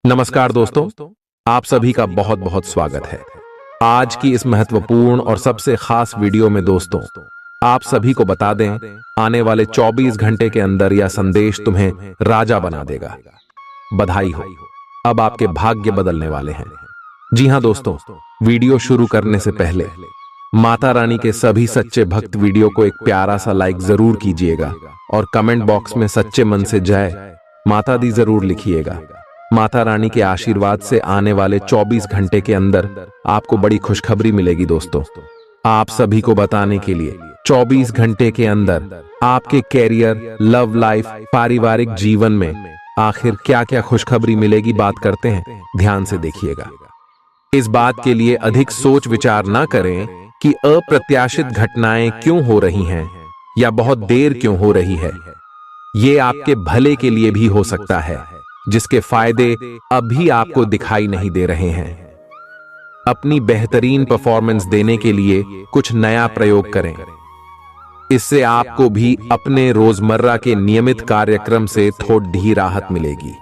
नमस्कार दोस्तों, आप सभी का बहुत बहुत स्वागत है। आज की इस महत्वपूर्ण और सबसे खास वीडियो में दोस्तों, आप सभी को बता दें, आने वाले 24 घंटे के अंदर यह संदेश तुम्हें राजा बना देगा। बधाई हो, अब आपके भाग्य बदलने वाले हैं। जी हां दोस्तों, वीडियो शुरू करने से पहले माता रानी के सभी सच्चे भक्त वीडियो को एक प्यारा सा लाइक जरूर कीजिएगा और कमेंट बॉक्स में सच्चे मन से जय माता दी जरूर लिखिएगा। माता रानी के आशीर्वाद से आने वाले 24 घंटे के अंदर आपको बड़ी खुशखबरी मिलेगी दोस्तों। आप सभी को बताने के लिए 24 घंटे के अंदर आपके कैरियर, लव लाइफ, पारिवारिक जीवन में आखिर क्या क्या खुशखबरी मिलेगी, बात करते हैं। ध्यान से देखिएगा। इस बात के लिए अधिक सोच विचार ना करें कि अप्रत्याशित घटनाएं क्यों हो रही हैं या बहुत देर क्यों हो रही है। ये आपके भले के लिए भी हो सकता है, जिसके फायदे अभी आपको दिखाई नहीं दे रहे हैं। अपनी बेहतरीन परफॉर्मेंस देने के लिए कुछ नया प्रयोग करें। इससे आपको भी अपने रोजमर्रा के नियमित कार्यक्रम से थोड़ी राहत मिलेगी।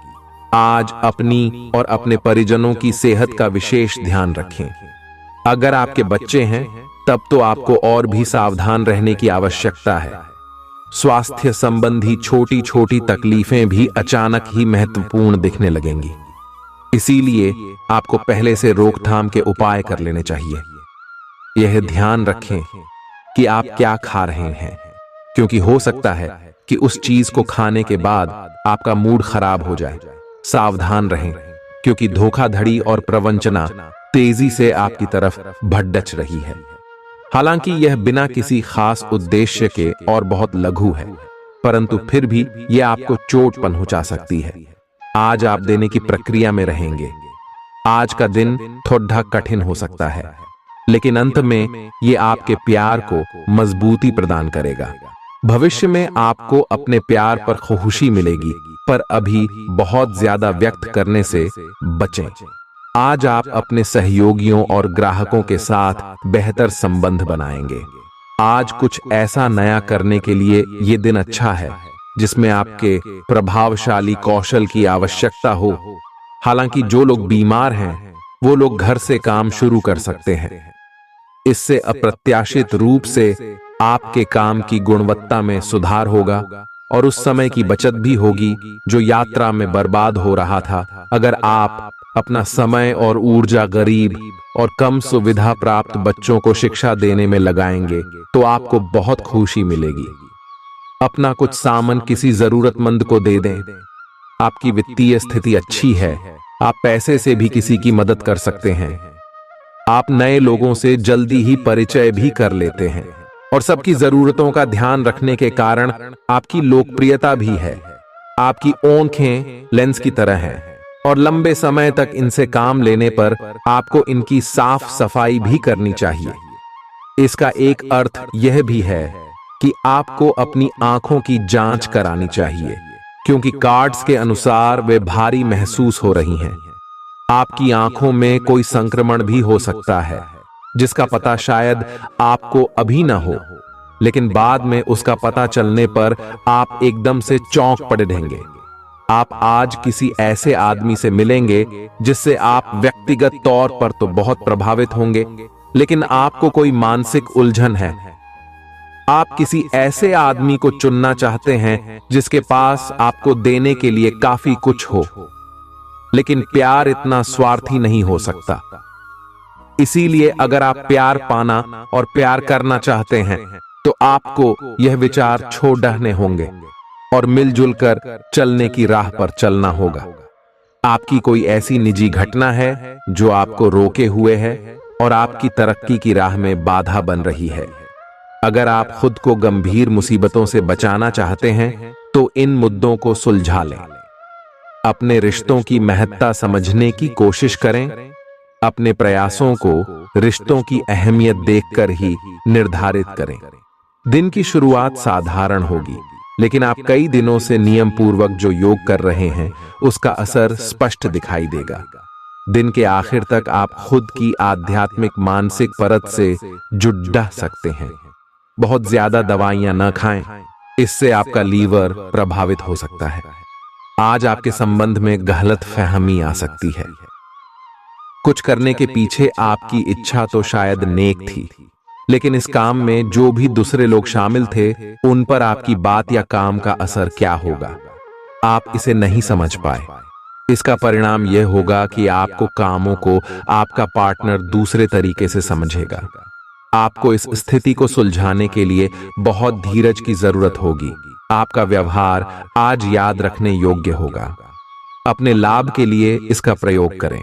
आज अपनी और अपने परिजनों की सेहत का विशेष ध्यान रखें। अगर आपके बच्चे हैं तब तो आपको और भी सावधान रहने की आवश्यकता है। स्वास्थ्य संबंधी छोटी छोटी तकलीफें भी अचानक ही महत्वपूर्ण दिखने लगेंगी, इसीलिए आपको पहले से रोकथाम के उपाय कर लेने चाहिए। यह ध्यान रखें कि आप क्या खा रहे हैं, क्योंकि हो सकता है कि उस चीज को खाने के बाद आपका मूड खराब हो जाए। सावधान रहें, क्योंकि धोखाधड़ी और प्रवंचना तेजी से आपकी तरफ भड़क रही है। हालांकि यह बिना किसी खास उद्देश्य के और बहुत लघु है, परंतु फिर भी यह आपको चोट पहुंचा सकती है। आज आप देने की प्रक्रिया में रहेंगे। आज का दिन थोड़ा कठिन हो सकता है, लेकिन अंत में यह आपके प्यार को मजबूती प्रदान करेगा। भविष्य में आपको अपने प्यार पर खुशी मिलेगी, पर अभी बहुत ज्यादा व्यक्त करने से बचें। आज आप अपने सहयोगियों और ग्राहकों के साथ बेहतर संबंध बनाएंगे। आज कुछ ऐसा नया करने के लिए ये दिन अच्छा है जिसमें आपके प्रभावशाली कौशल की आवश्यकता हो। हालांकि जो लोग बीमार हैं वो लोग घर से काम शुरू कर सकते हैं। इससे अप्रत्याशित रूप से आपके काम की गुणवत्ता में सुधार होगा और उस समय की बचत भी होगी जो यात्रा में बर्बाद हो रहा था। अगर आप अपना समय और ऊर्जा गरीब और कम सुविधा प्राप्त बच्चों को शिक्षा देने में लगाएंगे तो आपको बहुत खुशी मिलेगी। अपना कुछ सामान किसी जरूरतमंद को दे दें। आपकी वित्तीय स्थिति अच्छी है, आप पैसे से भी किसी की मदद कर सकते हैं। आप नए लोगों से जल्दी ही परिचय भी कर लेते हैं और सबकी जरूरतों का ध्यान रखने के कारण आपकी लोकप्रियता भी है। आपकी आंखें लेंस की तरह हैं और लंबे समय तक इनसे काम लेने पर आपको इनकी साफ सफाई भी करनी चाहिए। इसका एक अर्थ यह भी है कि आपको अपनी आंखों की जांच करानी चाहिए, क्योंकि कार्ड्स के अनुसार वे भारी महसूस हो रही हैं। आपकी आंखों में कोई संक्रमण भी हो सकता है, जिसका पता शायद आपको अभी ना हो, लेकिन बाद में उसका पता चलने पर आप एकदम से चौंक पड़े रहेंगे। आप आज किसी ऐसे आदमी से मिलेंगे जिससे आप व्यक्तिगत तौर पर तो बहुत प्रभावित होंगे, लेकिन आपको कोई मानसिक उलझन है। आप किसी ऐसे आदमी को चुनना चाहते हैं जिसके पास आपको देने के लिए काफी कुछ हो, लेकिन प्यार इतना स्वार्थी नहीं हो सकता। इसीलिए अगर आप प्यार पाना और प्यार करना चाहते हैं तो आपको यह विचार छोड़ने होंगे और मिलजुल कर चलने की राह पर चलना होगा। आपकी कोई ऐसी निजी घटना है जो आपको रोके हुए है और आपकी तरक्की की राह में बाधा बन रही है। अगर आप खुद को गंभीर मुसीबतों से बचाना चाहते हैं तो इन मुद्दों को सुलझा लें। अपने रिश्तों की महत्ता समझने की कोशिश करें। अपने प्रयासों को रिश्तों की अहमियत देखकर ही निर्धारित करें। दिन की शुरुआत साधारण होगी, लेकिन आप कई दिनों से नियम पूर्वक जो योग कर रहे हैं उसका असर स्पष्ट दिखाई देगा। दिन के आखिर तक आप खुद की आध्यात्मिक मानसिक परत से जुड़ सकते हैं। बहुत ज्यादा दवाइयां न खाएं, इससे आपका लीवर प्रभावित हो सकता है। आज आपके संबंध में गलतफहमी आ सकती है। कुछ करने के पीछे आपकी इच्छा तो शायद नेक थी, लेकिन इस काम में जो भी दूसरे लोग शामिल थे, उन पर आपकी बात या काम का असर क्या होगा, आप इसे नहीं समझ पाए। इसका परिणाम यह होगा कि आपको कामों को आपका पार्टनर दूसरे तरीके से समझेगा। आपको इस स्थिति को सुलझाने के लिए बहुत धीरज की जरूरत होगी। आपका व्यवहार आज याद रखने योग्य होगा। अपने लाभ के लिए इसका प्रयोग करें।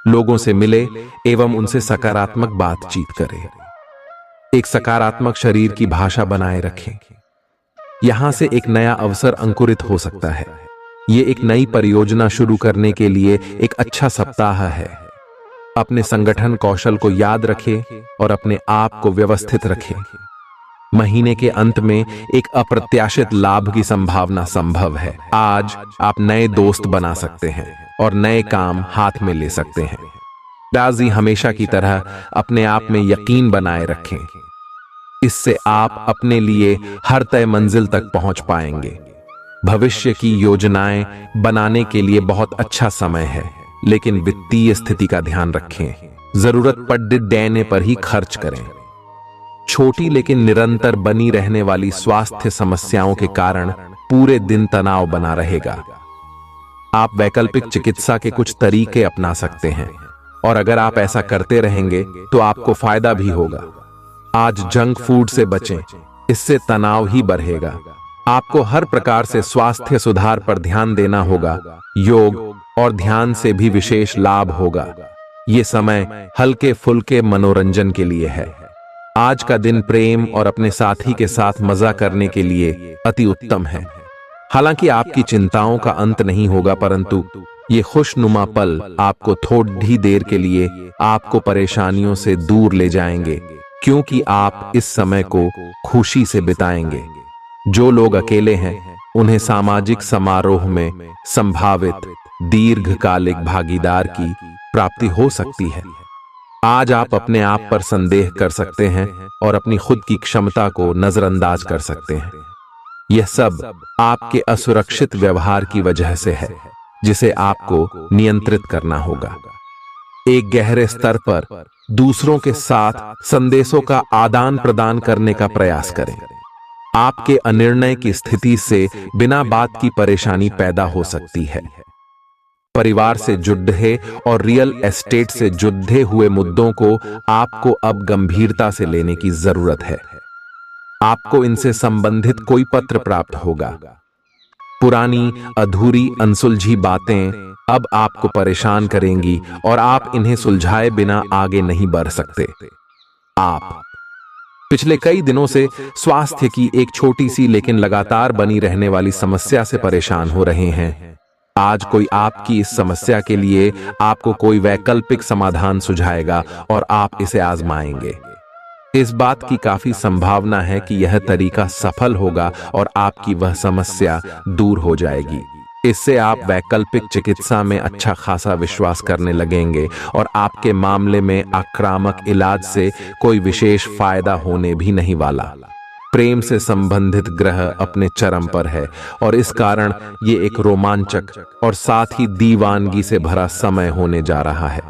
लोगों से मिले एवं उनसे सकारात्मक बातचीत करें। एक सकारात्मक शरीर की भाषा बनाए रखें। यहां से एक नया अवसर अंकुरित हो सकता है। ये एक नई परियोजना शुरू करने के लिए एक अच्छा सप्ताह है। अपने संगठन कौशल को याद रखें और अपने आप को व्यवस्थित रखें। महीने के अंत में एक अप्रत्याशित लाभ की संभावना संभव है। आज आप नए दोस्त बना सकते हैं और नए काम हाथ में ले सकते हैं। राजी हमेशा की तरह अपने आप में यकीन बनाए रखें। इससे आप अपने लिए हर तय मंजिल तक पहुंच पाएंगे। भविष्य की योजनाएं बनाने के लिए बहुत अच्छा समय है, लेकिन वित्तीय स्थिति का ध्यान रखें। जरूरत पड़ने पर ही खर्च करें। छोटी लेकिन निरंतर बनी रहने वाली स्वास्थ्य समस्याओं के कारण पूरे दिन तनाव बना रहेगा। आप वैकल्पिक चिकित्सा के कुछ तरीके अपना सकते हैं और अगर आप ऐसा करते रहेंगे तो आपको फायदा भी होगा। आज जंक फूड से बचें, इससे तनाव ही बढ़ेगा। आपको हर प्रकार से स्वास्थ्य सुधार पर ध्यान देना होगा। योग और ध्यान से भी विशेष लाभ होगा। ये समय हल्के फुल्के मनोरंजन के लिए है। आज का दिन प्रेम और अपने साथी के साथ मजा करने के लिए अति उत्तम है। हालांकि आपकी चिंताओं का अंत नहीं होगा, परंतु ये खुशनुमा पल आपको थोड़ी देर के लिए आपको परेशानियों से दूर ले जाएंगे, क्योंकि आप इस समय को खुशी से बिताएंगे। जो लोग अकेले हैं, उन्हें सामाजिक समारोह में संभावित दीर्घकालिक भागीदार की प्राप्ति हो सकती है। आज आप अपने आप पर संदेह कर सकते हैं और अपनी खुद की क्षमता को नजरअंदाज कर सकते हैं। यह सब आपके असुरक्षित व्यवहार की वजह से है, जिसे आपको नियंत्रित करना होगा। एक गहरे स्तर पर दूसरों के साथ संदेशों का आदान प्रदान करने का प्रयास करें। आपके अनिर्णय की स्थिति से बिना बात की परेशानी पैदा हो सकती है। परिवार से जुड़े और रियल एस्टेट से जुड़े हुए मुद्दों को आपको अब गंभीरता से लेने की जरूरत है। आपको इनसे संबंधित कोई पत्र प्राप्त होगा। पुरानी अधूरी अनसुलझी बातें अब आपको परेशान करेंगी और आप इन्हें सुलझाए बिना आगे नहीं बढ़ सकते। आप पिछले कई दिनों से स्वास्थ्य की एक छोटी सी लेकिन लगातार बनी रहने वाली समस्या से परेशान हो रहे हैं। आज कोई आपकी इस समस्या के लिए आपको कोई वैकल्पिक समाधान सुझाएगा और आप इसे आजमाएंगे। इस बात की काफी संभावना है कि यह तरीका सफल होगा और आपकी वह समस्या दूर हो जाएगी। इससे आप वैकल्पिक चिकित्सा में अच्छा खासा विश्वास करने लगेंगे और आपके मामले में आक्रामक इलाज से कोई विशेष फायदा होने भी नहीं वाला। प्रेम से संबंधित ग्रह अपने चरम पर है और इस कारण ये एक रोमांचक और साथ ही दीवानगी से भरा समय होने जा रहा है।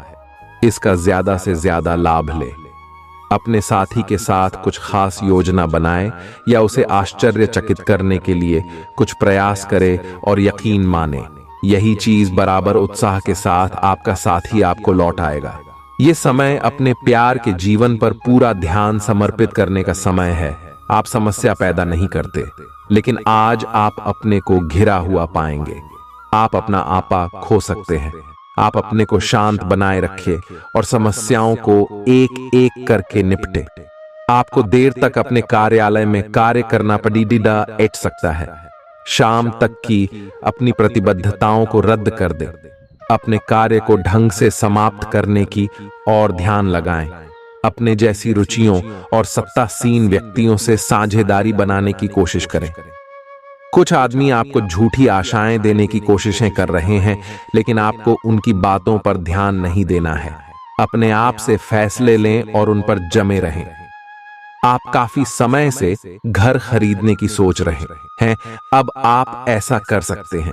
इसका ज्यादा से ज्यादा लाभ ले। अपने साथी के साथ कुछ खास योजना बनाएं या उसे आश्चर्यचकित करने के लिए कुछ प्रयास करें और यकीन माने, यही चीज बराबर उत्साह के साथ आपका साथी आपको लौट आएगा। ये समय अपने प्यार के जीवन पर पूरा ध्यान समर्पित करने का समय है। आप समस्या पैदा नहीं करते, लेकिन आज आप अपने को घिरा हुआ पाएंगे। आप अपना आपा खो सकते हैं। आप अपने को शांत बनाए रखें और समस्याओं को एक एक करके निपटे। आपको देर तक अपने कार्यालय में कार्य करना पड़ सकता है। शाम तक की अपनी प्रतिबद्धताओं को रद्द कर दे। अपने कार्य को ढंग से समाप्त करने की और ध्यान लगाएं। अपने जैसी रुचियों और सत्तासीन व्यक्तियों से साझेदारी बनाने की कोशिश करें। कुछ आदमी आपको झूठी आशाएं देने की कोशिशें कर रहे हैं, लेकिन आपको उनकी बातों पर ध्यान नहीं देना है। अपने आप से फैसले लें और उन पर जमे रहें। आप काफी समय से घर खरीदने की सोच रहे हैं, अब आप ऐसा कर सकते हैं।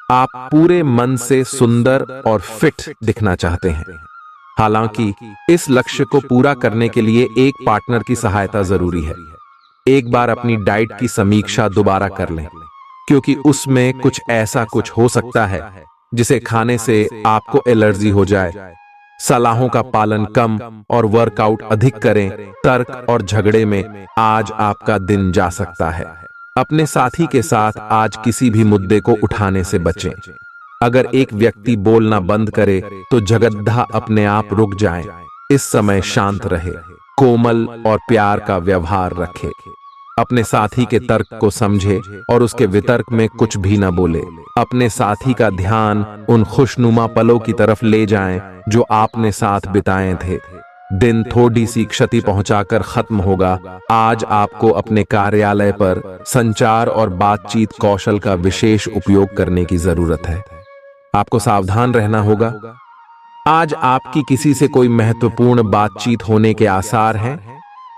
आप पूरे मन से सुंदर और फिट दिखना चाहते हैं। हालांकि इस लक्ष्य को पूरा करने के लिए एक पार्टनर की सहायता जरूरी है। एक बार अपनी डाइट की समीक्षा दोबारा कर लें, क्योंकि उसमें कुछ ऐसा कुछ हो सकता है जिसे खाने से आपको एलर्जी हो जाए। सलाहों का पालन कम और वर्कआउट अधिक करें। तर्क और झगड़े में आज आपका दिन जा सकता है। अपने साथी के साथ आज किसी भी मुद्दे को उठाने से बचें। अगर एक व्यक्ति बोलना बंद करे तो जगद्धा अपने आप रुक जाए। इस समय शांत रहे, कोमल और प्यार का व्यवहार रखे। अपने साथी के तर्क को समझे और उसके वितर्क में कुछ भी न बोले। अपने साथी का ध्यान उन खुशनुमा पलों की तरफ ले जाएं जो आपने साथ बिताए थे। दिन थोड़ी सी क्षति पहुंचाकर खत्म होगा। आज आपको अपने कार्यालय पर संचार और बातचीत कौशल का विशेष उपयोग करने की जरूरत है। आपको सावधान रहना होगा। आज आपकी किसी से कोई महत्वपूर्ण बातचीत होने के आसार हैं।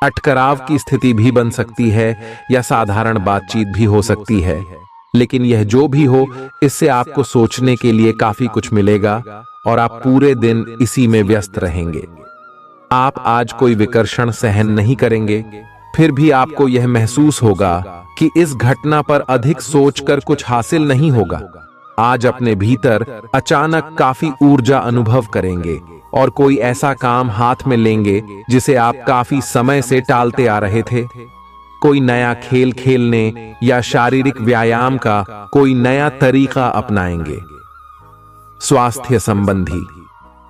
अटकराव की स्थिति भी बन सकती है या साधारण बातचीत भी हो सकती है, लेकिन यह जो भी हो, इससे आपको सोचने के लिए काफी कुछ मिलेगा और आप पूरे दिन इसी में व्यस्त रहेंगे। आप आज कोई विकर्षण सहन नहीं करेंगे, फिर भी आपको यह महसूस होगा कि इस घटना पर अधिक सोचकर कुछ हासिल नहीं होगा। आज अपने भीतर अचानक काफी ऊर्जा अनुभव करेंगे और कोई ऐसा काम हाथ में लेंगे जिसे आप काफी समय से टालते आ रहे थे। कोई नया खेल खेलने या शारीरिक व्यायाम का कोई नया तरीका अपनाएंगे। स्वास्थ्य संबंधी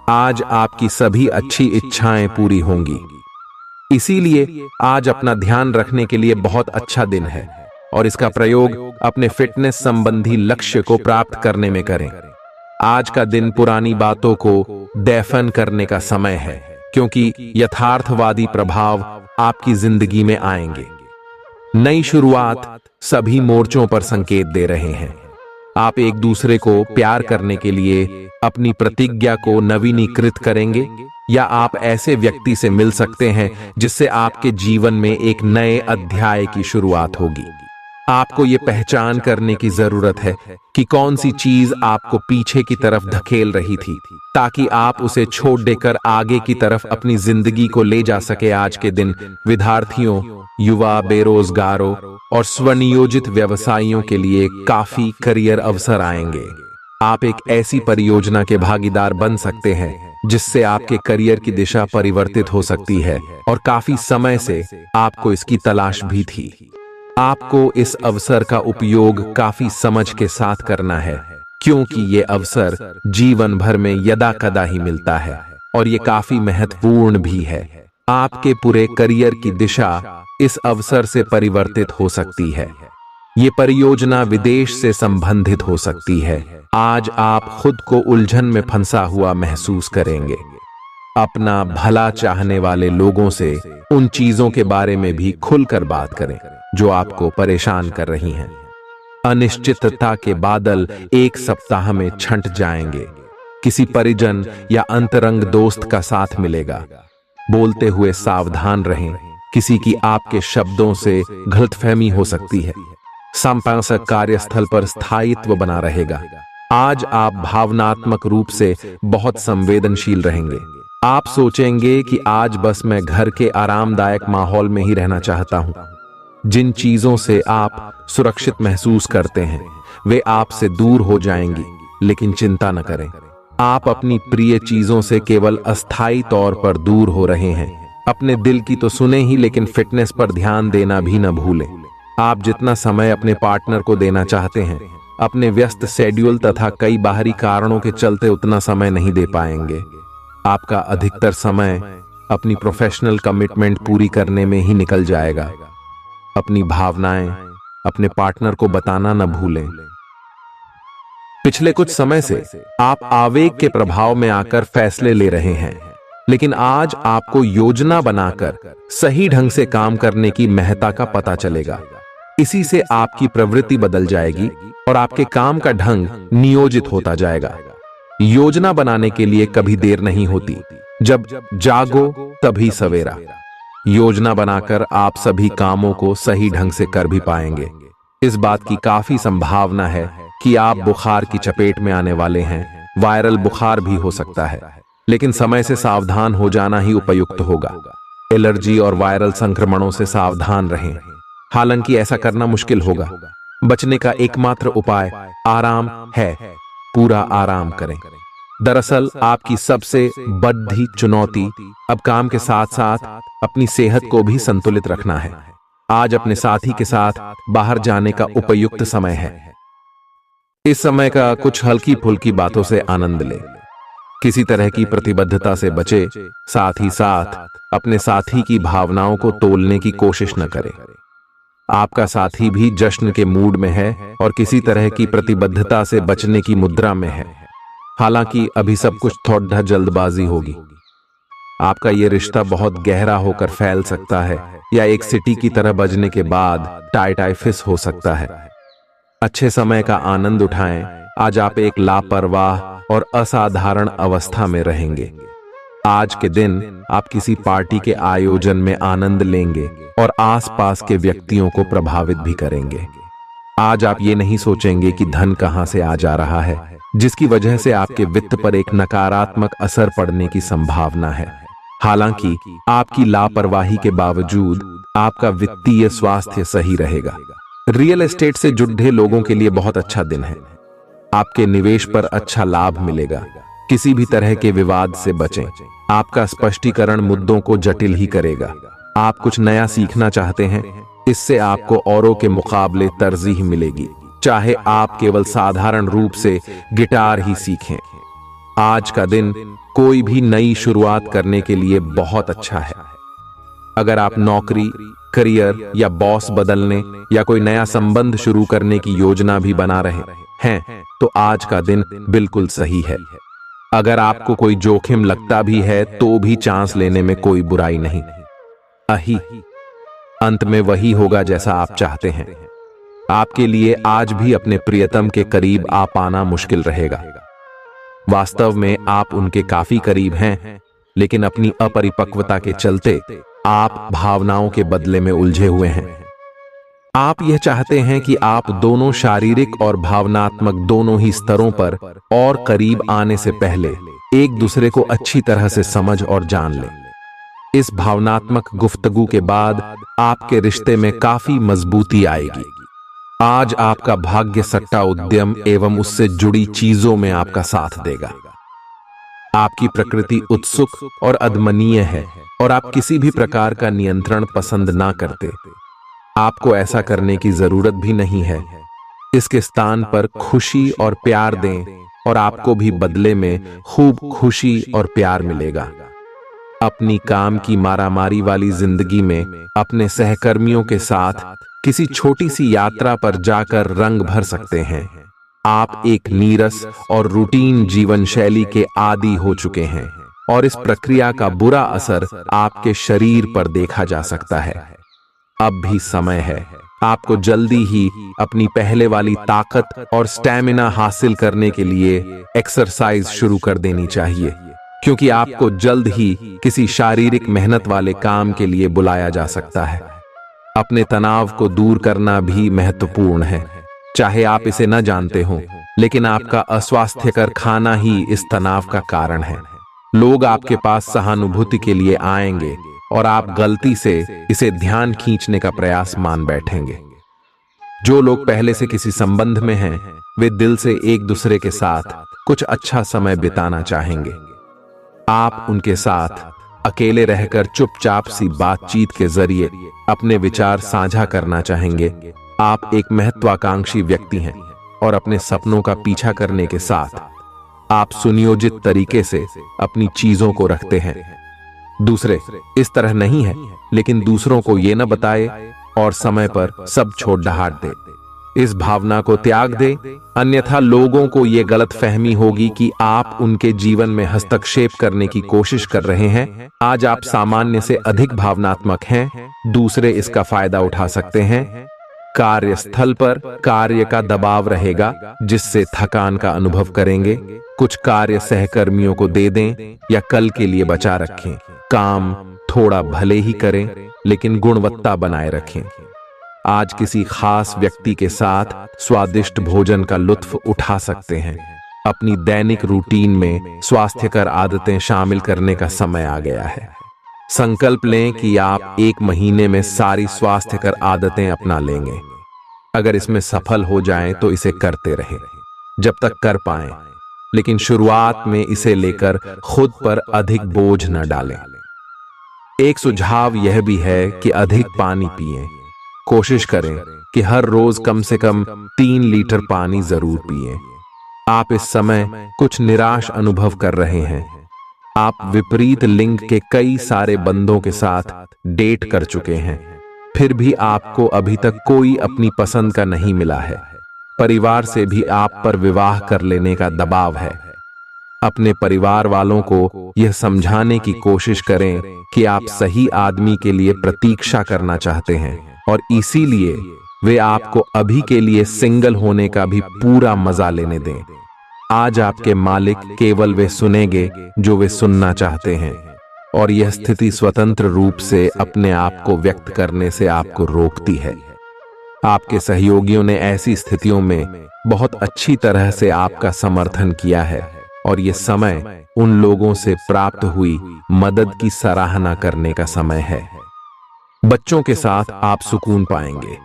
आज आपकी सभी अच्छी इच्छाएं पूरी होंगी। इसीलिए आज अपना ध्यान रखने के लिए बहुत अच्छा दिन है और इसका प्रयोग अपने फिटनेस संबंधी लक्ष्य को प्राप्त करने में करें। आज का दिन पुरानी बातों को दफन करने का समय है, क्योंकि यथार्थवादी प्रभाव आपकी जिंदगी में आएंगे। नई शुरुआत सभी मोर्चों पर संकेत दे रहे हैं। आप एक दूसरे को प्यार करने के लिए अपनी प्रतिज्ञा को नवीनीकृत करेंगे, या आप ऐसे व्यक्ति से मिल सकते हैं जिससे आपके जीवन में एक नए अध्याय की शुरुआत होगी। आपको ये पहचान करने की जरूरत है कि कौन सी चीज आपको पीछे की तरफ धकेल रही थी, ताकि आप उसे छोड़ देकर आगे की तरफ अपनी जिंदगी को ले जा सके। आज के दिन विद्यार्थियों, युवा, बेरोजगारों और स्वनियोजित व्यवसायियों के लिए काफी करियर अवसर आएंगे। आप एक ऐसी परियोजना के भागीदार बन सकते हैं जिससे आपके करियर की दिशा परिवर्तित हो सकती है और काफी समय से आपको इसकी तलाश भी थी। आपको इस अवसर का उपयोग काफी समझ के साथ करना है, क्योंकि ये अवसर जीवन भर में यदा कदा ही मिलता है और ये काफी महत्वपूर्ण भी है। आपके पूरे करियर की दिशा इस अवसर से परिवर्तित हो सकती है। ये परियोजना विदेश से संबंधित हो सकती है। आज आप खुद को उलझन में फंसा हुआ महसूस करेंगे। अपना भला चाहने वाले लोगों से उन चीजों के बारे में भी खुलकर बात करें जो आपको परेशान कर रही हैं। अनिश्चितता के बादल एक सप्ताह में छंट जाएंगे। किसी परिजन या अंतरंग दोस्त का साथ मिलेगा। बोलते हुए सावधान रहें, किसी की आपके शब्दों से गलतफहमी हो सकती है। संपादक कार्यस्थल पर स्थायित्व बना रहेगा। आज आप भावनात्मक रूप से बहुत संवेदनशील रहेंगे। आप सोचेंगे कि आज बस मैं घर के आरामदायक माहौल में ही रहना चाहता हूं। जिन चीजों से आप सुरक्षित महसूस करते हैं वे आपसे दूर हो जाएंगी, लेकिन चिंता न करें, आप अपनी प्रिय चीजों से केवल अस्थायी तौर पर दूर हो रहे हैं। अपने दिल की तो सुने ही, लेकिन फिटनेस पर ध्यान देना भी न भूलें। आप जितना समय अपने पार्टनर को देना चाहते हैं, अपने व्यस्त शेड्यूल तथा कई बाहरी कारणों के चलते उतना समय नहीं दे पाएंगे। आपका अधिकतर समय अपनी प्रोफेशनल कमिटमेंट पूरी करने में ही निकल जाएगा। अपनी भावनाएं अपने पार्टनर को बताना न भूलें। पिछले कुछ समय से आप आवेग के प्रभाव में आकर फैसले ले रहे हैं, लेकिन आज आपको योजना बनाकर सही ढंग से काम करने की महत्ता का पता चलेगा। इसी से आपकी प्रवृत्ति बदल जाएगी और आपके काम का ढंग नियोजित होता जाएगा। योजना बनाने के लिए कभी देर नहीं होती, जब जागो तभी सवेरा। योजना बनाकर आप सभी कामों को सही ढंग से कर भी पाएंगे। इस बात की काफी संभावना है कि आप बुखार की चपेट में आने वाले हैं। वायरल बुखार भी हो सकता है, लेकिन समय से सावधान हो जाना ही उपयुक्त होगा। एलर्जी और वायरल संक्रमणों से सावधान रहें। हालांकि ऐसा करना मुश्किल होगा। बचने का एकमात्र उपाय आराम है। पूरा आराम करें। दरअसल आपकी सबसे बड़ी चुनौती अब काम के साथ साथ अपनी सेहत को भी संतुलित रखना है। आज अपने साथी के साथ बाहर जाने का उपयुक्त समय है। इस समय का कुछ हल्की फुल्की बातों से आनंद लें। किसी तरह की प्रतिबद्धता से बचे, साथ ही साथ अपने साथी की भावनाओं को तोलने की कोशिश न करें। आपका साथी भी जश्न के मूड में है और किसी तरह की प्रतिबद्धता से बचने की मुद्रा में है। हालांकि अभी सब कुछ थोड़ा जल्दबाजी होगी। आपका यह रिश्ता बहुत गहरा होकर फैल सकता है या एक सिटी की तरह बजने के बाद टाई फिस हो सकता है। अच्छे समय का आनंद उठाएं। आज आप एक लापरवाह और असाधारण अवस्था में रहेंगे। आज के दिन आप किसी पार्टी के आयोजन में आनंद लेंगे और आसपास के व्यक्तियों को प्रभावित भी करेंगे। आज आप ये नहीं सोचेंगे कि धन कहां से आ जा रहा है, जिसकी वजह से आपके वित्त पर एक नकारात्मक असर पड़ने की संभावना है। हालांकि आपकी लापरवाही के बावजूद आपका वित्तीय स्वास्थ्य सही रहेगा। रियल एस्टेट से जुड़े लोगों के लिए बहुत अच्छा दिन है। आपके निवेश पर अच्छा लाभ मिलेगा। किसी भी तरह के विवाद से बचें। आपका स्पष्टीकरण मुद्दों को जटिल ही करेगा। आप कुछ नया सीखना चाहते हैं, इससे आपको औरों के मुकाबले तरजीह मिलेगी, चाहे आप केवल साधारण रूप से गिटार ही सीखें। आज का दिन कोई भी नई शुरुआत करने के लिए बहुत अच्छा है। अगर आप नौकरी, करियर या बॉस बदलने या कोई नया संबंध शुरू करने की योजना भी बना रहे हैं, तो आज का दिन बिल्कुल सही है। अगर आपको कोई जोखिम लगता भी है तो भी चांस लेने में कोई बुराई नहीं। अंत में वही होगा जैसा आप चाहते हैं। आपके लिए आज भी अपने प्रियतम के करीब आ पाना मुश्किल रहेगा। वास्तव में आप उनके काफी करीब हैं, लेकिन अपनी अपरिपक्वता के चलते आप भावनाओं के बदले में उलझे हुए हैं। आप यह चाहते हैं कि आप दोनों शारीरिक और भावनात्मक दोनों ही स्तरों पर और करीब आने से पहले एक दूसरे को अच्छी तरह से समझ और जान लें। इस भावनात्मक गुफ्तगू के बाद आपके रिश्ते में काफी मजबूती आएगी। आज आपका भाग्य सट्टा उद्यम एवं उससे जुड़ी चीजों में आपका साथ देगा। आपकी प्रकृति उत्सुक और अदमनीय है और आप किसी भी प्रकार का नियंत्रण पसंद ना करते। आपको ऐसा करने की जरूरत भी नहीं है। इसके स्थान पर खुशी और प्यार दें और आपको भी बदले में खूब खुशी और प्यार मिलेगा। अपनी काम की मारामारी वाली जिंदगी में अपने सहकर्मियों के साथ किसी छोटी सी यात्रा पर जाकर रंग भर सकते हैं। आप एक नीरस और रूटीन जीवन शैली के आदी हो चुके हैं और इस प्रक्रिया का बुरा असर आपके शरीर पर देखा जा सकता है। अब भी समय है। आपको जल्दी ही अपनी पहले वाली ताकत और स्टैमिना हासिल करने के लिए एक्सरसाइज शुरू कर देनी चाहिए, क्योंकि आपको जल्द ही किसी शारीरिक मेहनत वाले काम के लिए बुलाया जा सकता है। अपने तनाव को दूर करना भी महत्वपूर्ण है। चाहे आप इसे न जानते हो, लेकिन आपका अस्वास्थ्यकर खाना ही इस तनाव का कारण है। लोग आपके पास सहानुभूति के लिए आएंगे और आप गलती से इसे ध्यान खींचने का प्रयास मान बैठेंगे। जो लोग पहले से किसी संबंध में हैं, वे दिल से एक दूसरे के साथ कुछ अच्छा समय बिताना चाहेंगे। आप उनके साथ अकेले रहकर चुपचाप सी बातचीत के जरिए अपने विचार साझा करना चाहेंगे। आप एक महत्वाकांक्षी व्यक्ति हैं और अपने सपनों का पीछा करने के साथ आप सुनियोजित तरीके से अपनी चीजों को रखते हैं। दूसरे इस तरह नहीं है, लेकिन दूसरों को ये न बताए और समय पर सब छोड़ डहाट दे। इस भावना को त्याग दे, अन्यथा लोगों को ये गलत फहमी होगी कि आप उनके जीवन में हस्तक्षेप करने की कोशिश कर रहे हैं। आज आप सामान्य से अधिक भावनात्मक हैं। दूसरे इसका फायदा उठा सकते हैं। कार्यस्थल पर कार्य का दबाव रहेगा, जिससे थकान का अनुभव करेंगे। कुछ कार्य सहकर्मियों को दे दें या कल के लिए बचा रखें। काम थोड़ा भले ही करें, लेकिन गुणवत्ता बनाए रखें। आज किसी खास व्यक्ति के साथ स्वादिष्ट भोजन का लुत्फ उठा सकते हैं। अपनी दैनिक रूटीन में स्वास्थ्यकर आदतें शामिल करने का समय आ गया है। संकल्प लें कि आप 1 महीने में सारी स्वास्थ्यकर आदतें अपना लेंगे। अगर इसमें सफल हो जाएं तो इसे करते रहें जब तक कर पाएं, लेकिन शुरुआत में इसे लेकर खुद पर अधिक बोझ न डालें। एक सुझाव यह भी है कि अधिक पानी पिएं। कोशिश करें कि हर रोज कम से कम 3 लीटर पानी जरूर पिएं। आप इस समय कुछ निराश अनुभव कर रहे हैं। आप विपरीत लिंग के कई सारे बंदों के साथ डेट कर चुके हैं, फिर भी आपको अभी तक कोई अपनी पसंद का नहीं मिला है। परिवार से भी आप पर विवाह कर लेने का दबाव है। अपने परिवार वालों को यह समझाने की कोशिश करें कि आप सही आदमी के लिए प्रतीक्षा करना चाहते हैं और इसीलिए वे आपको अभी के लिए सिंगल होने का भी पूरा मजा लेने दें। आज आपके मालिक केवल वे सुनेंगे जो वे सुनना चाहते हैं, और यह स्थिति स्वतंत्र रूप से अपने आप को व्यक्त करने से आपको रोकती है। आपके सहयोगियों ने ऐसी स्थितियों में बहुत अच्छी तरह से आपका समर्थन किया है, और यह समय उन लोगों से प्राप्त हुई मदद की सराहना करने का समय है। बच्चों के साथ आप सुकून पाएंगे।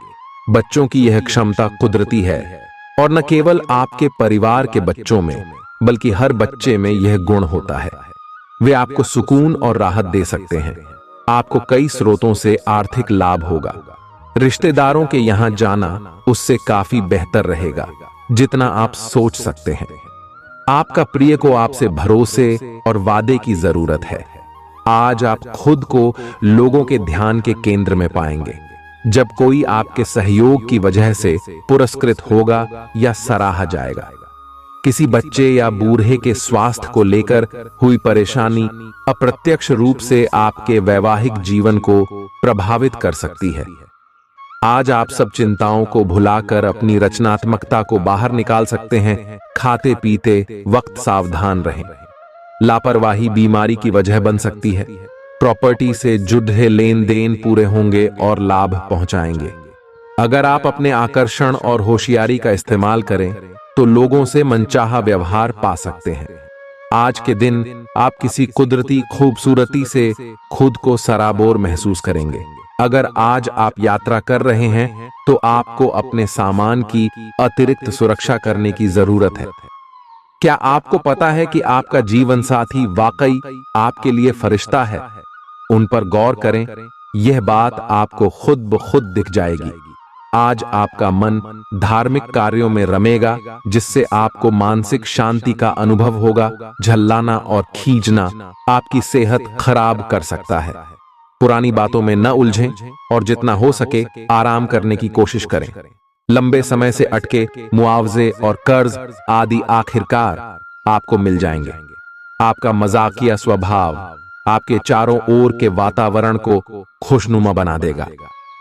बच्चों की यह क्षमता कुदरती है, और न केवल आपके परिवार के बच्चों में बल्कि हर बच्चे में यह गुण होता है। वे आपको सुकून और राहत दे सकते हैं। आपको कई स्रोतों से आर्थिक लाभ होगा। रिश्तेदारों के यहां जाना उससे काफी बेहतर रहेगा जितना आप सोच सकते हैं। आपका प्रिय को आपसे भरोसे और वादे की जरूरत है। आज आप खुद को लोगों के ध्यान के केंद्र में पाएंगे जब कोई आपके सहयोग की वजह से पुरस्कृत होगा या सराहा जाएगा। किसी बच्चे या बूढ़े के स्वास्थ्य को लेकर हुई परेशानी अप्रत्यक्ष रूप से आपके वैवाहिक जीवन को प्रभावित कर सकती है। आज आप सब चिंताओं को भुलाकर अपनी रचनात्मकता को बाहर निकाल सकते हैं। खाते पीते वक्त सावधान रहें। लापरवाही बीमारी की वजह बन सकती है। प्रॉपर्टी से जुड़े लेन देन पूरे होंगे और लाभ पहुंचाएंगे। अगर आप अपने आकर्षण और होशियारी का इस्तेमाल करें तो लोगों से मनचाहा व्यवहार पा सकते हैं। आज के दिन आप किसी कुदरती खूबसूरती से खुद को सराबोर महसूस करेंगे। अगर आज आप यात्रा कर रहे हैं तो आपको अपने सामान की अतिरिक्त सुरक्षा करने की जरूरत है। क्या आपको पता है कि आपका जीवन साथी वाकई आपके लिए फरिश्ता है? उन पर गौर करें। यह बात आपको खुद ब खुद दिख जाएगी। आज आपका मन धार्मिक कार्यों में रमेगा जिससे आपको मानसिक शांति का अनुभव होगा। झल्लाना और खींचना आपकी सेहत खराब कर सकता है। पुरानी बातों में न उलझें और जितना हो सके आराम करने की कोशिश करें। लंबे समय से अटके मुआवजे और कर्ज आदि आखिरकार आपको मिल जाएंगे। आपका मजाकिया स्वभाव आपके चारों ओर के वातावरण को खुशनुमा बना देगा।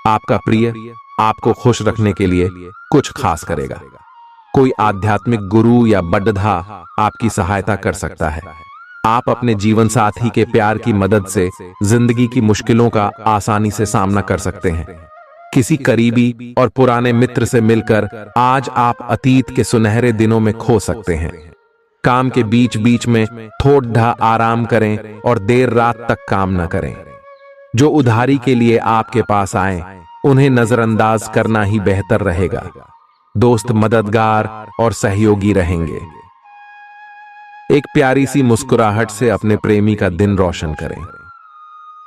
आपका प्रिय आपको खुश रखने के लिए कुछ खास करेगा। कोई आध्यात्मिक गुरु या बड्ढा आपकी सहायता कर सकता है। आप अपने जीवन साथी के प्यार की मदद से जिंदगी की मुश्किलों का आसानी से सामना कर सकते हैं। किसी करीबी और पुराने मित्र से मिलकर आज आप अतीत के सुनहरे दिनों में खो सकते हैं। काम के बीच बीच में थोड़ा आराम करें और देर रात तक काम न करें। जो उधारी के लिए आपके पास आए उन्हें नजरअंदाज करना ही बेहतर रहेगा। दोस्त मददगार और सहयोगी रहेंगे। एक प्यारी सी मुस्कुराहट से अपने प्रेमी का दिन रोशन करें।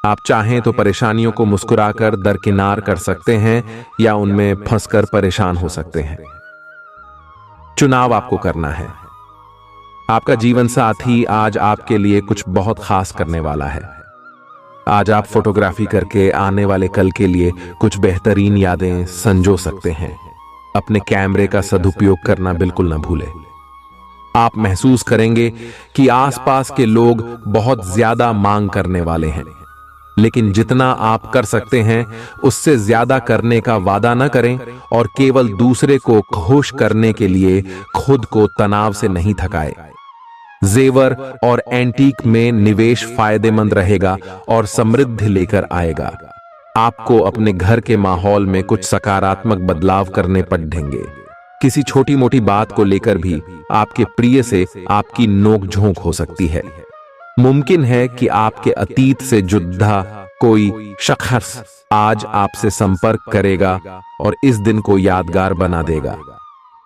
आप चाहें तो परेशानियों को मुस्कुराकर दरकिनार कर सकते हैं या उनमें फंसकर परेशान हो सकते हैं। चुनाव आपको करना है। आपका जीवन साथी आज आपके लिए कुछ बहुत खास करने वाला है। आज आप फोटोग्राफी करके आने वाले कल के लिए कुछ बेहतरीन यादें संजो सकते हैं। अपने कैमरे का सदुपयोग करना बिल्कुल न भूलें। आप महसूस करेंगे कि आसपास के लोग बहुत ज्यादा मांग करने वाले हैं, लेकिन जितना आप कर सकते हैं उससे ज्यादा करने का वादा न करें और केवल दूसरे को खुश करने के लिए खुद को तनाव से नहीं थकाएं। जेवर और एंटीक में निवेश फायदेमंद रहेगा और समृद्धि लेकर आएगा। आपको अपने घर के माहौल में कुछ सकारात्मक बदलाव करने पड़ेंगे। किसी छोटी मोटी बात को लेकर भी आपके प्रिय से आपकी नोकझोंक हो सकती है। मुमकिन है कि आपके अतीत से जुड़ा कोई शख्स आज आपसे संपर्क करेगा और इस दिन को यादगार बना देगा।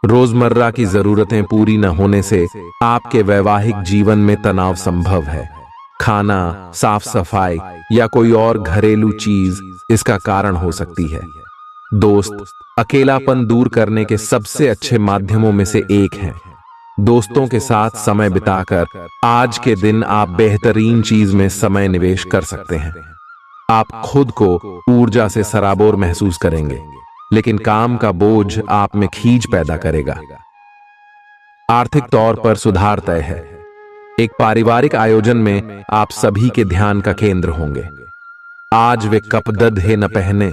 रोजमर्रा की जरूरतें पूरी न होने से आपके वैवाहिक जीवन में तनाव संभव है। खाना, साफ सफाई या कोई और घरेलू चीज इसका कारण हो सकती है। दोस्त अकेलापन दूर करने के सबसे अच्छे माध्यमों में से एक हैं। दोस्तों के साथ समय बिताकर आज के दिन आप बेहतरीन चीज में समय निवेश कर सकते हैं। आप खुद को ऊर्जा से सराबोर महसूस करेंगे, लेकिन काम का बोझ आप में खींच पैदा करेगा। आर्थिक तौर पर सुधार तय है। एक पारिवारिक आयोजन में आप सभी के ध्यान का केंद्र होंगे। आज वे कपड़े न पहने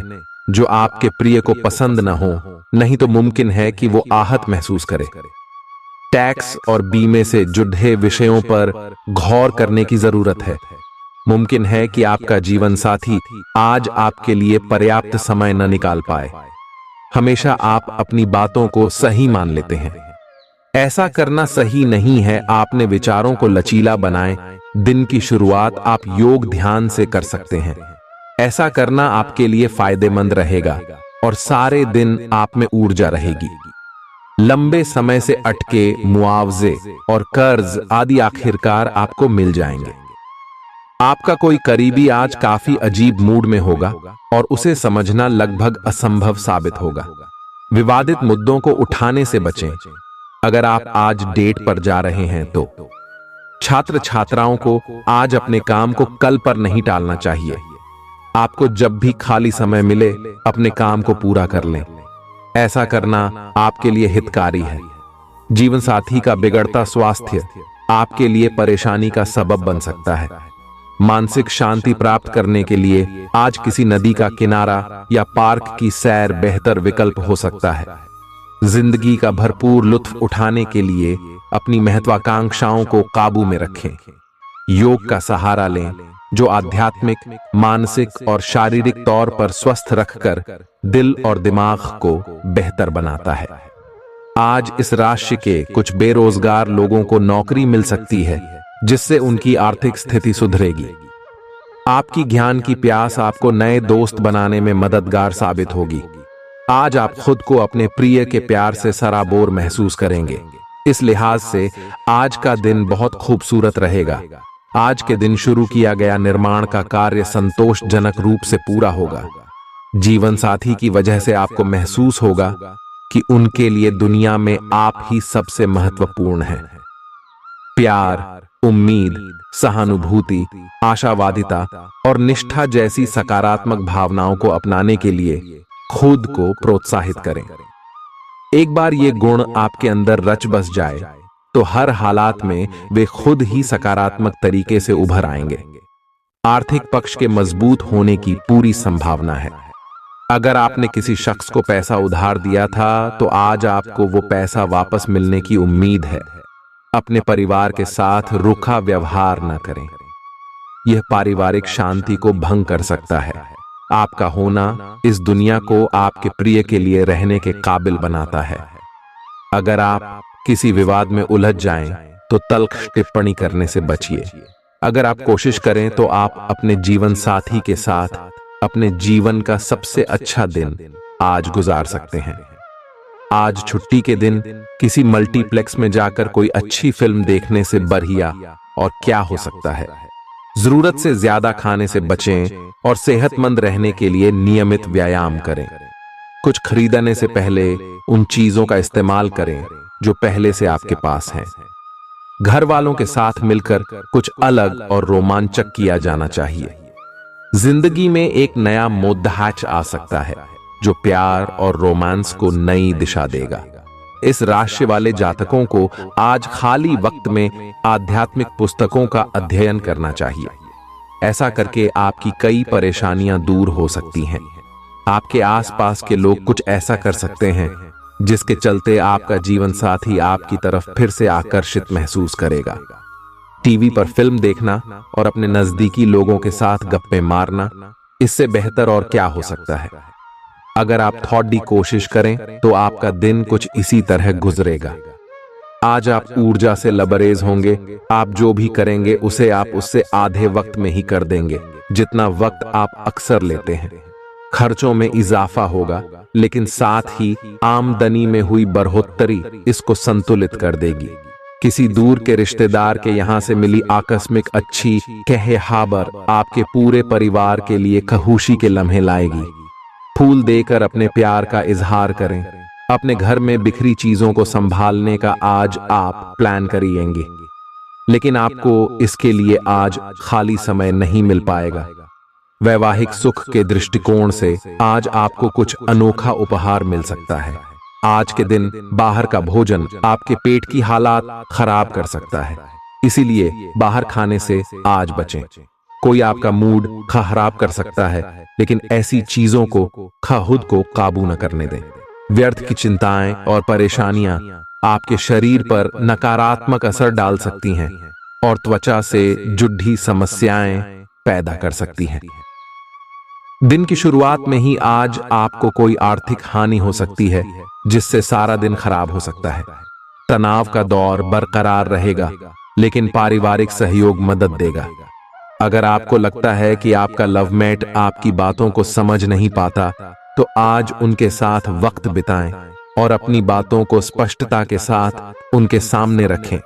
जो आपके प्रिय को पसंद न हो, नहीं तो मुमकिन है कि वो आहत महसूस करे। टैक्स और बीमे से जुड़े विषयों पर गौर करने की जरूरत है। मुमकिन है कि आपका जीवन साथी आज आपके लिए पर्याप्त समय न निकाल पाए। हमेशा आप अपनी बातों को सही मान लेते हैं। ऐसा करना सही नहीं है। आपने विचारों को लचीला बनाएं। दिन की शुरुआत आप योग ध्यान से कर सकते हैं। ऐसा करना आपके लिए फायदेमंद रहेगा और सारे दिन आप में ऊर्जा रहेगी। लंबे समय से अटके मुआवजे और कर्ज आदि आखिरकार आपको मिल जाएंगे। आपका कोई करीबी आज काफी अजीब मूड में होगा और उसे समझना लगभग असंभव साबित होगा। विवादित मुद्दों को उठाने से बचें। अगर आप आज डेट पर जा रहे हैं तो छात्र छात्राओं को आज अपने काम को कल पर नहीं टालना चाहिए। आपको जब भी खाली समय मिले अपने काम को पूरा कर लें। ऐसा करना आपके लिए हितकारी है। जीवन साथी का बिगड़ता स्वास्थ्य आपके लिए परेशानी का सबब बन सकता है। मानसिक शांति प्राप्त करने के लिए आज किसी नदी का किनारा या पार्क की सैर बेहतर विकल्प हो सकता है। जिंदगी का भरपूर लुत्फ उठाने के लिए अपनी महत्वाकांक्षाओं को काबू में रखें। योग का सहारा लें, जो आध्यात्मिक, मानसिक और शारीरिक तौर पर स्वस्थ रखकर दिल और दिमाग को बेहतर बनाता है। आज इस राशि के कुछ बेरोजगार लोगों को नौकरी मिल सकती है, जिससे उनकी आर्थिक स्थिति सुधरेगी। आपकी ज्ञान की प्यास आपको नए दोस्त बनाने में मददगार साबित होगी। आज आप खुद को अपने प्रिय के प्यार से सराबोर महसूस करेंगे। इस लिहाज से आज का दिन बहुत खूबसूरत रहेगा। आज के दिन शुरू किया गया निर्माण का कार्य संतोषजनक रूप से पूरा होगा। जीवन साथी की वजह से आपको महसूस होगा कि उनके लिए दुनिया में आप ही सबसे महत्वपूर्ण हैं। प्यार, उम्मीद, सहानुभूति, आशावादिता और निष्ठा जैसी सकारात्मक भावनाओं को अपनाने के लिए खुद को प्रोत्साहित करें। एक बार ये गुण आपके अंदर रच बस जाए तो हर हालात में वे खुद ही सकारात्मक तरीके से उभर आएंगे। आर्थिक पक्ष के मजबूत होने की पूरी संभावना है। अगर आपने किसी शख्स को पैसा उधार दिया था तो आज आपको वो पैसा वापस मिलने की उम्मीद है। अपने परिवार के साथ रूखा व्यवहार न करें। यह पारिवारिक शांति को भंग कर सकता है। आपका होना इस दुनिया को आपके प्रिय के लिए रहने के काबिल बनाता है। अगर आप किसी विवाद में उलझ जाएं तो तल्ख टिप्पणी करने से बचिए। अगर आप कोशिश करें तो आप अपने जीवन साथी के साथ अपने जीवन का सबसे अच्छा दिन आज गुजार सकते हैं। आज छुट्टी के दिन किसी मल्टीप्लेक्स में जाकर कोई अच्छी फिल्म देखने से बढ़िया और क्या हो सकता है। जरूरत से ज्यादा खाने से बचें और सेहतमंद रहने के लिए नियमित व्यायाम करें। कुछ खरीदने से पहले उन चीजों का इस्तेमाल करें जो पहले से आपके पास हैं। घर वालों के साथ मिलकर कुछ अलग और रोमांचक किया जाना चाहिए। जिंदगी में एक नया मोड़ आ सकता है जो प्यार और रोमांस को नई दिशा देगा। इस राशि वाले जातकों को आज खाली वक्त में आध्यात्मिक पुस्तकों का अध्ययन करना चाहिए। ऐसा करके आपकी कई परेशानियां दूर हो सकती हैं। आपके आसपास के लोग कुछ ऐसा कर सकते हैं जिसके चलते आपका जीवन साथी आपकी तरफ फिर से आकर्षित महसूस करेगा। टीवी पर फिल्म देखना और अपने नजदीकी लोगों के साथ गप्पे मारना इससे बेहतर और क्या हो सकता है। अगर आप थोड़ी कोशिश करें तो आपका दिन कुछ इसी तरह गुजरेगा। आज आप ऊर्जा से लबरेज होंगे। आप जो भी करेंगे उसे आप उससे आधे वक्त में ही कर देंगे जितना वक्त आप अक्सर लेते हैं। खर्चों में इजाफा होगा, लेकिन साथ ही आमदनी में हुई बढ़ोतरी इसको संतुलित कर देगी। किसी दूर के रिश्तेदार के यहां से मिली आकस्मिक अच्छी खबर आपके पूरे परिवार के लिए खुशी के लम्हे लाएगी। फूल देकर अपने प्यार का इजहार करें। अपने घर में बिखरी चीजों को संभालने का आज आप प्लान करिएंगे, लेकिन आपको इसके लिए आज खाली समय नहीं मिल पाएगा। वैवाहिक सुख के दृष्टिकोण से आज आपको कुछ अनोखा उपहार मिल सकता है। आज के दिन बाहर का भोजन आपके पेट की हालात खराब कर सकता है, इसीलिए बाहर खाने से आज बचें। कोई आपका मूड खराब कर सकता है, लेकिन ऐसी चीजों को खुद को काबू न करने दें। व्यर्थ की चिंताएं और परेशानियां आपके शरीर पर नकारात्मक असर डाल सकती हैं और त्वचा से जुड़ी समस्याएं पैदा कर सकती हैं। दिन की शुरुआत में ही आज आपको कोई आर्थिक हानि हो सकती है, जिससे सारा दिन खराब हो सकता है। तनाव का दौर बरकरार रहेगा, लेकिन पारिवारिक सहयोग मदद देगा। अगर आपको लगता है कि आपका लवमेट आपकी बातों को समझ नहीं पाता, तो आज उनके साथ वक्त बिताएं और अपनी बातों को स्पष्टता के साथ उनके सामने रखें।